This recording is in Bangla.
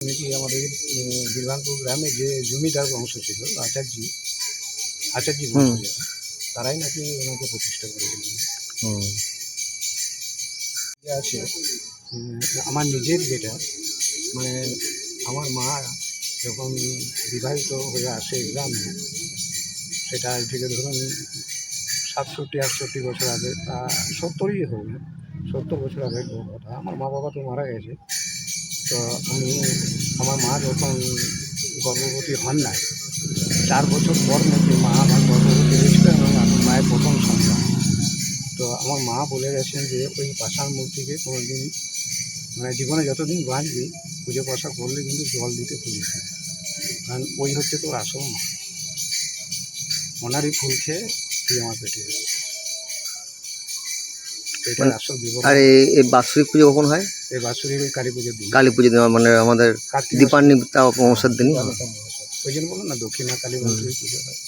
নাকি আমাদের বিরভানপুর গ্রামে যে জমিদার বংশ ছিল আচার্য বংশ যারা, তারাই নাকি ওনাকে প্রতিষ্ঠা করেছিলেন। আছে আমার নিজের যেটা মানে আমার মা যখন বিবাহিত হয়ে আসে গ্রামে, সেটা আজ থেকে ধরুন 67-68 বছর আগে, 70ই হবে, 70 বছর আগের কথা। আমার মা বাবা তো মারা গেছে। তো আমার মা যখন গর্ভবতী হন নাই, 4 বছর পর নাকি মা আমার গর্ভবতী হয়েছিল এবং আমার মায়ের প্রথম সন্তান। তো আমার মা বলে গেছেন যে ওই পাষাণ মূর্তিকে কোনোদিন মানে জীবনে যতদিন বাঁচবি পুজো পাশা করলে কিন্তু জল দিতে ভুলিস না, কারণ ওই হচ্ছে তোর আসল মা। ওনারই ফুল খেয়ে তুই আমার পেটে এটা আসল বিবরণ। আর এই বাৎসরিক পুজো কখন হয়? এই বাৎসরিক ওই কালী পুজোর দিন, কালী পুজো দিন, মানে আমাদের দীপান্বিতা অমাবস্যার দিনই হয়। ওই জন্য বলুন না দক্ষিণা কালী মন্দিরের পুজো হয়।